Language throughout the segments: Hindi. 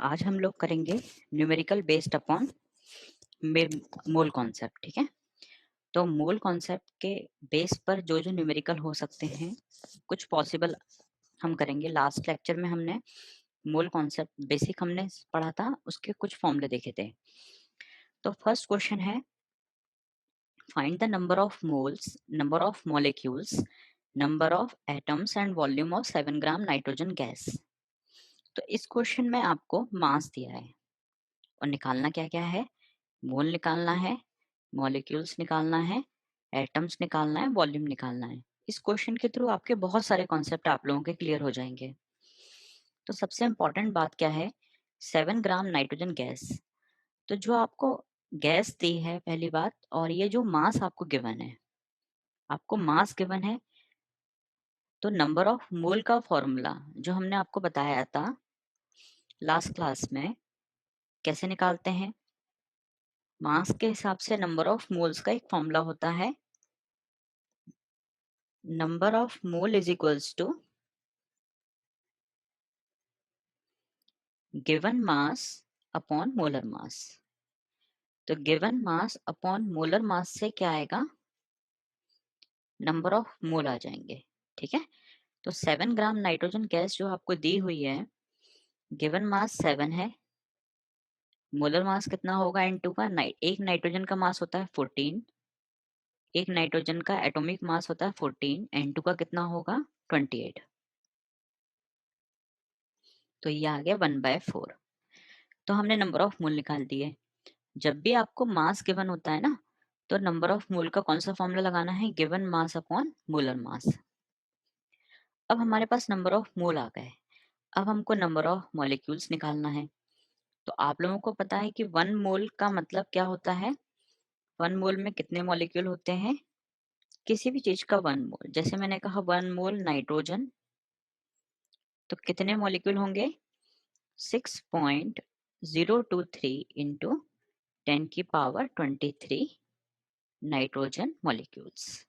आज हम लोग करेंगे numerical based upon mole concept. ठीक है, तो मोल कॉन्सेप्ट के बेस पर जो जो न्यूमेरिकल हो सकते हैं कुछ पॉसिबल हम करेंगे। लास्ट लेक्चर में हमने मोल कॉन्सेप्ट बेसिक हमने पढ़ा था, उसके कुछ फॉर्मूले देखे थे। तो फर्स्ट क्वेश्चन है, find the number of moles, number of molecules, number of atoms and volume of 7 gram nitrogen gas. तो इस क्वेश्चन में आपको मास दिया है और निकालना क्या क्या है, मोल निकालना है, मॉलिक्यूल्स निकालना है, एटम्स निकालना है, वॉल्यूम निकालना है। इस क्वेश्चन के थ्रू आपके बहुत सारे कॉन्सेप्ट आप लोगों के क्लियर हो जाएंगे। तो सबसे इंपॉर्टेंट बात क्या है, 7 ग्राम नाइट्रोजन गैस। तो जो आपको गैस दी है पहली बात, और ये जो मास आपको गिवन है, आपको मास गिवन है, तो नंबर ऑफ मोल का फॉर्मूला जो हमने आपको बताया था लास्ट क्लास में, कैसे निकालते हैं, मास के हिसाब से नंबर ऑफ मोल्स का एक फॉर्मूला होता है, number of mole is equals to given mass upon molar mass. तो given mass upon molar mass से क्या आएगा, नंबर ऑफ मोल आ जाएंगे। ठीक है, तो 7 ग्राम नाइट्रोजन गैस जो आपको दी हुई है, गिवन मास 7 है, मोलर मास कितना होगा N2 का, एक नाइट्रोजन का मास होता है 14, एक नाइट्रोजन का एटॉमिक मास होता है 14, N2 का कितना होगा 28। तो ये आ गया 1/4। तो हमने नंबर ऑफ मोल निकाल दिए। जब भी आपको मास गिवन होता है ना, तो नंबर ऑफ मोल का कौन सा फॉर्मूला लगाना है, गिवन मास अपॉन मोलर मास। अब हमारे पास नंबर ऑफ मोल आ गए, अब हमको नंबर ऑफ मॉलिक्यूल्स निकालना है। तो आप लोगों को पता है कि 1 मोल का मतलब क्या होता है, 1 मोल में कितने मॉलिक्यूल होते हैं, किसी भी चीज का 1 मोल। जैसे मैंने कहा 1 मोल नाइट्रोजन, तो कितने मॉलिक्यूल होंगे, 6.023 इंटू 10 की पावर 23 नाइट्रोजन मॉलिक्यूल्स।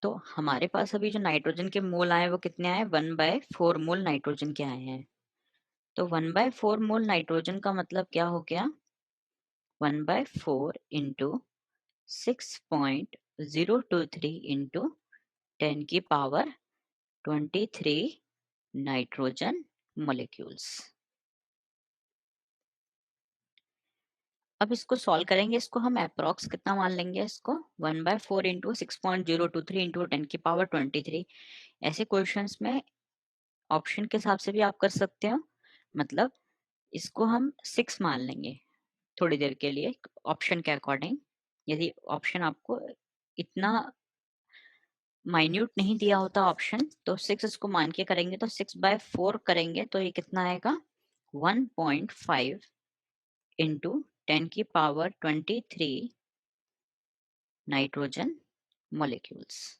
तो हमारे पास अभी जो नाइट्रोजन के मोल आए वो कितने आए, 1/4 मोल नाइट्रोजन के आए हैं। तो 1/4 मोल नाइट्रोजन का मतलब क्या हो गया, 1/4 इंटू 6.023 इंटू 10 की पावर 23 नाइट्रोजन मॉलिक्यूल्स। अब इसको सॉल्व करेंगे, इसको हम अप्रोक्स कितना मान लेंगे, इसको 1/4 इंटू 6.023 इंटू 10 की पावर 23। ऐसे क्वेश्चंस में ऑप्शन के हिसाब से भी आप कर सकते हो, मतलब इसको हम 6 मान लेंगे थोड़ी देर के लिए ऑप्शन के अकॉर्डिंग। यदि ऑप्शन आपको इतना माइन्यूट नहीं दिया होता ऑप्शन, तो 6 इसको मान के करेंगे, तो 6/4 करेंगे तो ये कितना आएगा, 1.5 इंटू 10 की पावर 23 नाइट्रोजन मॉलिक्यूल्स।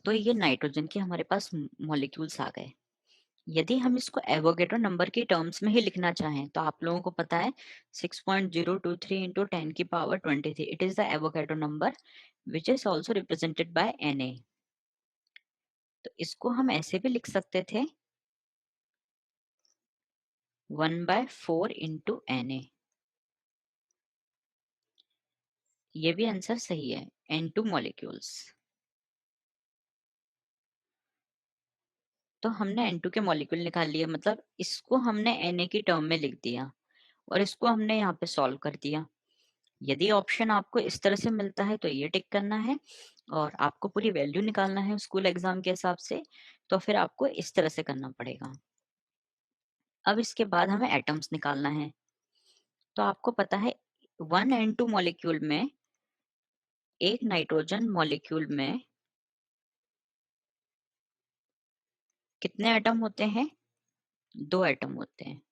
तो ये नाइट्रोजन के हमारे पास मॉलिक्यूल्स आ गए। यदि हम इसको एवोगेड्रो नंबर की टर्म्स में ही लिखना चाहें, तो आप लोगों को पता है 6.023 इंटू 10 की power 23, it is the Avogadro number which is also represented by Na। तो इसको हम ऐसे भी लिख सकते थे 1/4 इंटू Na। ये भी आंसर सही है, N2 मॉलिक्यूल्स। तो हमने N2 के मॉलिक्यूल निकाल लिए, मतलब इसको हमने Na की टर्म में लिख दिया और इसको हमने यहाँ पे सॉल्व कर दिया। यदि ऑप्शन आपको इस तरह से मिलता है तो ये टिक करना है, और आपको पूरी वैल्यू निकालना है स्कूल एग्जाम के हिसाब से, तो फिर आपको इस तरह से करना पड़ेगा। अब इसके बाद हमें एटम्स निकालना है। तो आपको पता है 1N2 मॉलिक्यूल में, एक नाइट्रोजन मॉलिक्यूल में कितने एटम होते हैं, 2 एटम होते हैं,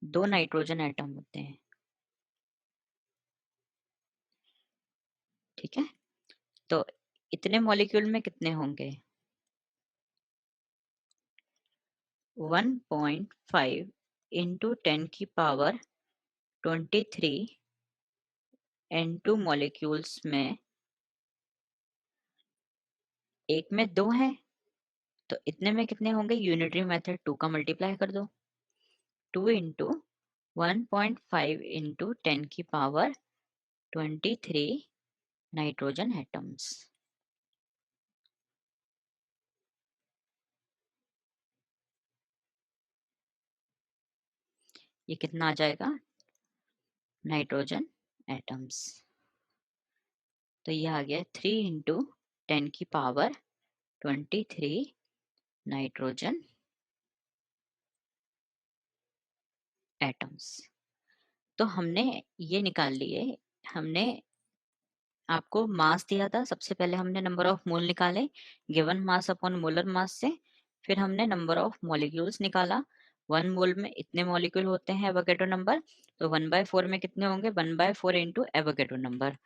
2 नाइट्रोजन एटम होते हैं। ठीक है, तो इतने मॉलिक्यूल में कितने होंगे, 1.5 इंटू 10 की पावर 23 N2 मॉलिक्यूल्स में एक में 2 है, तो इतने में कितने होंगे? यूनिटरी मेथड 2 का मल्टीप्लाई कर दो, 2 इंटू 1.5 इंटू 10 की पावर 23 नाइट्रोजन एटम्स। ये कितना आ जाएगा? Nitrogen atoms. तो ये आ गया 3 इंटू 10 की पावर 23 नाइट्रोजन एटम्स। तो हमने ये निकाल लिए। हमने आपको मास दिया था, सबसे पहले हमने नंबर ऑफ मोल निकाले given mass upon molar mass से, फिर हमने नंबर ऑफ मॉलिक्यूल्स निकाला। 1 मोल में इतने मॉलिक्यूल होते हैं एवोगैड्रो नंबर, तो 1/4 में कितने होंगे? 1/4 इंटू एवोगैड्रो नंबर,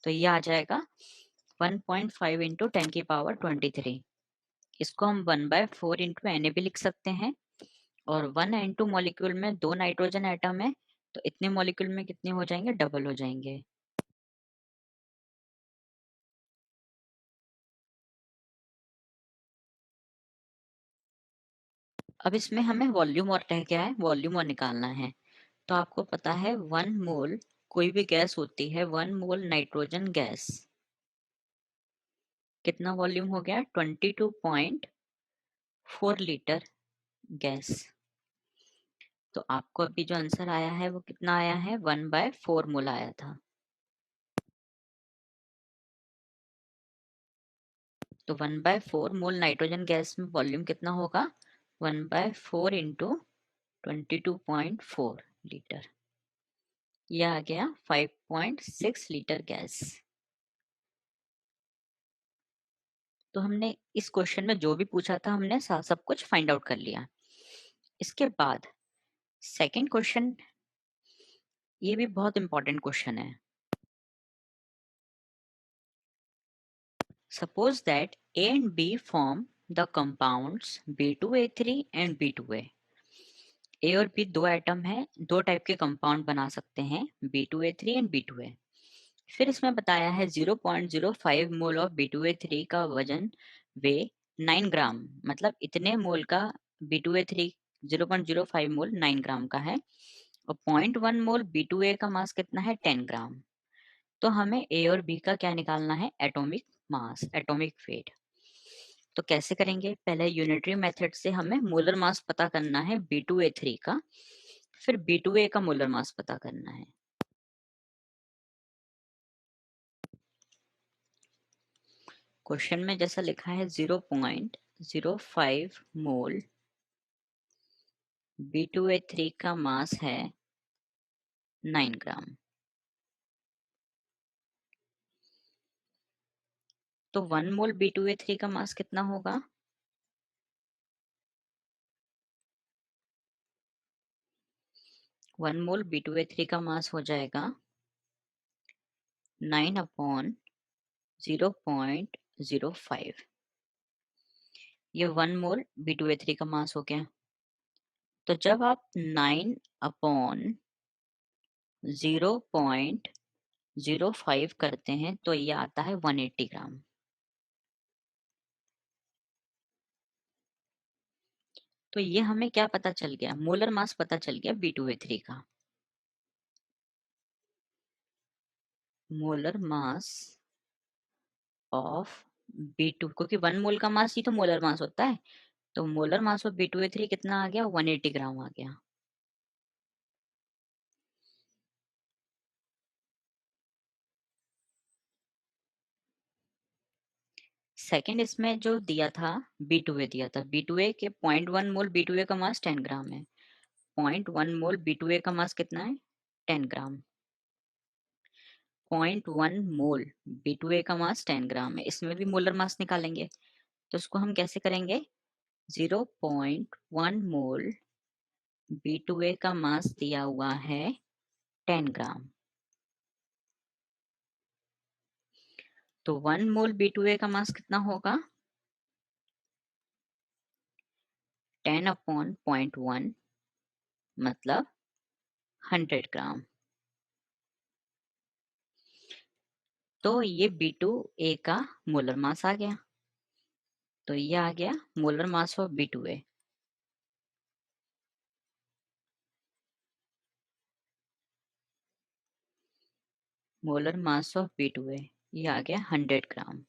तो ये आ जाएगा 1.5 इंटू 10 की पावर 23। इसको हम 1/4 इंटू Na भी लिख सकते हैं, और 1 N2 मॉलिक्यूल में 2 नाइट्रोजन एटम है, तो इतने मॉलिक्यूल में कितने हो जाएंगे? डबल हो जाएंगे। अब इसमें हमें वॉल्यूम और रह गया है, वॉल्यूम और निकालना है। तो आपको पता है 1 मोल कोई भी गैस होती है, 1 मोल नाइट्रोजन गैस कितना वॉल्यूम हो गया? 22.4 लीटर गैस। तो आपको अभी जो आंसर आया है वो कितना आया है? 1/4 मोल आया था। तो 1/4 मोल नाइट्रोजन गैस में वॉल्यूम कितना होगा? 1/4 इंटू 22.4 लीटर। यह आ गया 5.6 लीटर गैस। तो हमने इस क्वेश्चन में जो भी पूछा था हमने सब कुछ फाइंड आउट कर लिया। इसके बाद सेकंड क्वेश्चन, ये भी बहुत इंपॉर्टेंट क्वेश्चन है। Suppose that A and B form the compounds B2A3 and B2A। ए और बी दो एटम है, दो टाइप के कंपाउंड बना सकते हैं, B2A3 एंड B2A। फिर इसमें बताया है 0.05 मोल ऑफ B2A3 का वजन वे 9 ग्राम, मतलब इतने मोल का B2A3 0.05 मोल 9 ग्राम का है, और 0.1 मोल B2A का मास कितना है? 10 ग्राम। तो हमें ए और बी का क्या निकालना है? Atomic mass, atomic weight. तो कैसे करेंगे? पहले यूनिटरी मेथड से हमें मोलर मास पता करना है B2A3 का, फिर B2A का मोलर मास पता करना है। क्वेश्चन में जैसा लिखा है 0.05 मोल B2A3 का मास है 9 ग्राम। तो 1 मोल B2A3 का मास कितना होगा? 1 मोल B2A3 का मास हो जाएगा 9/0.05। ये 1 मोल B2A3 का मास हो गया। तो जब आप 9/0.05 करते हैं तो ये आता है 180 ग्राम। तो ये हमें क्या पता चल गया? मोलर मास पता चल गया B2A3 का। मोलर मास ऑफ B2, क्योंकि 1 मोल का मास ही तो मोलर मास होता है, तो मोलर मास ऑफ B2A3 कितना आ गया? 180 ग्राम आ गया। सेकंड इसमें जो दिया था B2A दिया था, B2A के 0.1 मोल B2A का मास 10 ग्राम है। 0.1 मोल B2A का मास कितना है? 10 ग्राम। 0.1 मोल B2A का मास 10 ग्राम है। इसमें भी मोलर मास निकालेंगे, तो उसको हम कैसे करेंगे? 0.1 मोल B2A का मास दिया हुआ है 10 ग्राम, तो 1 मोल B2A का मास कितना होगा? 10/0.1 मतलब 100 ग्राम। तो ये B2A का मोलर मास आ गया। तो ये आ गया molar mass of B2A। Molar mass of B2A ये आ गया 100 ग्राम।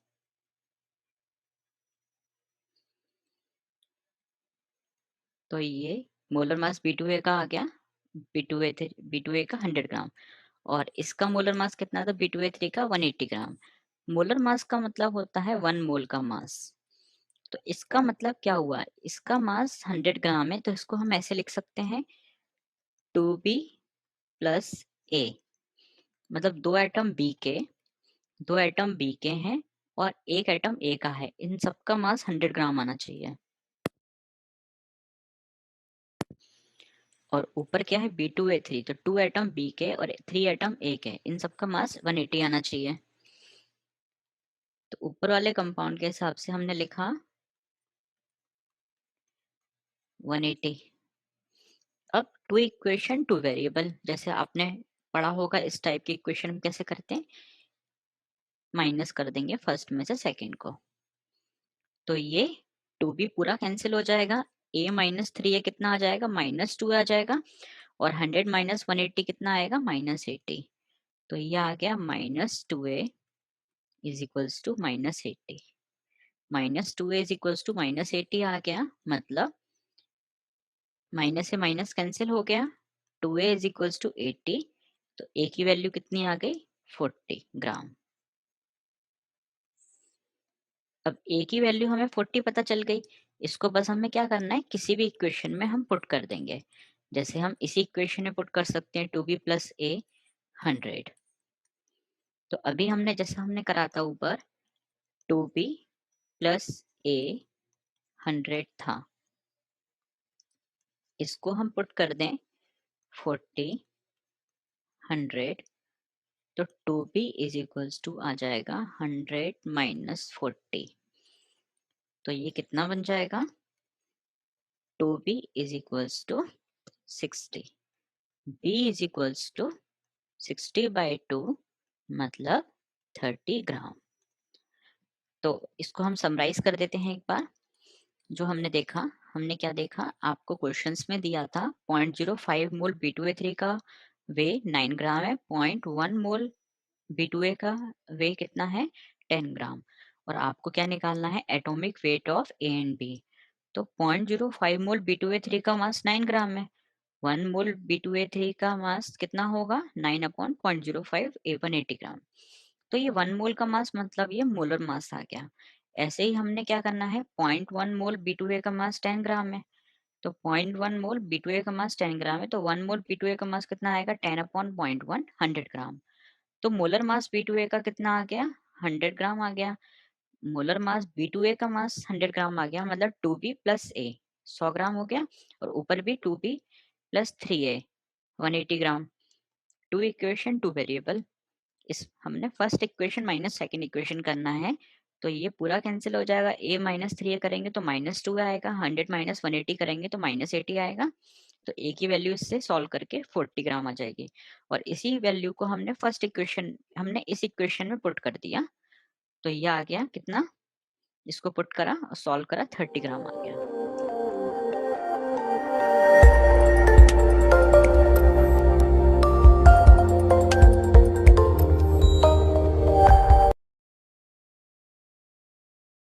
तो ये मोलर मास B2A का आ गया, B2A का 100 ग्राम। और इसका मोलर मास कितना था B2A3 का 180 ग्राम। मोलर मास का मतलब होता है 1 मोल का मास। तो इसका मतलब क्या हुआ, इसका मास 100 ग्राम है, तो इसको हम ऐसे लिख सकते हैं 2B प्लस A। मतलब दो एटम बी के हैं और एक एटम ए का है, इन सबका मास 100 ग्राम आना चाहिए। और ऊपर क्या है B2A3, तो 2 एटम बी के और 3 एटम ए के, इन सबका मास 180 आना चाहिए। तो ऊपर वाले कंपाउंड के हिसाब से हमने लिखा 180। अब टू इक्वेशन टू वेरिएबल, जैसे आपने पढ़ा होगा इस टाइप की इक्वेशन हम कैसे करते हैं, माइनस कर देंगे फर्स्ट में से सेकंड को। तो ये 2b पूरा कैंसिल हो जाएगा, a माइनस 3a कितना आ जाएगा, -2 आ जाएगा। और 100 माइनस 180 कितना आएगा, -80। तो ये आ गया -2a is equals to -80। -2a is equals to -80 आ गया, मतलब माइनस से माइनस कैंसिल हो गया, 2a इज इक्वल्स टू 80। तो a की वैल्यू कितनी आ गई, 40 ग्राम। अब a की वैल्यू हमें 40 पता चल गई। इसको बस हमें क्या करना है, किसी भी इक्वेशन में हम पुट कर देंगे। जैसे हम इसी इक्वेशन में पुट कर सकते हैं 2b प्लस a 100। तो अभी हमने जैसा हमने करा था ऊपर 2b प्लस a 100 था, इसको हम पुट कर दें 40 100। तो 2b इज इक्वल्स टू आ जाएगा 100 माइनस 40। तो ये कितना बन जाएगा, 2b is equals to 60। b is equals to 60/2 मतलब 30 ग्राम। तो इसको हम समराइज कर देते हैं एक बार। जो हमने देखा, हमने क्या देखा, आपको क्वेश्चंस में दिया था 0.05 मोल B2A3 का वे 9 ग्राम है, 0.1 मोल B2A का वे कितना है, 10 ग्राम। और आपको क्या निकालना है, atomic weight of A and B। तो 0.05 मोल B2A3 का मास 9 ग्राम है, 1 मोल B2A3 का मास कितना होगा, 9/0.05 A180 ग्राम। तो ये 1 मोल का मास मतलब ये मोलर मास आ गया। ऐसे ही हमने क्या करना है, 0.1 मोल B2A का मास 10 ग्राम है, तो 0.1 मोल B2A का मास 10 ग्राम है, तो 1 मोल B2A का मास कितना आएगा, 10/0.1 100 ग्राम। तो मोलर मास B2A का कितना आ गया, 100 ग्राम आ गया। मोलर मास B2A का मास 100 ग्राम आ गया, मतलब 2B प्लस A 100 ग्राम हो गया, और ऊपर भी 2B plus 3A 180 gram. Two equation two variable, इस हमने first equation minus second equation करना है। तो ये पूरा कैंसिल हो जाएगा, a माइनस 3a करेंगे तो -2 आएगा, 100 माइनस 180 करेंगे तो -80 आएगा। तो a की वैल्यू इससे सॉल्व करके 40 ग्राम आ जाएगी। और इसी वैल्यू को हमने इस इक्वेशन में पुट कर दिया। तो ये आ गया कितना, इसको पुट करा और सॉल्व करा, 30 ग्राम आ गया।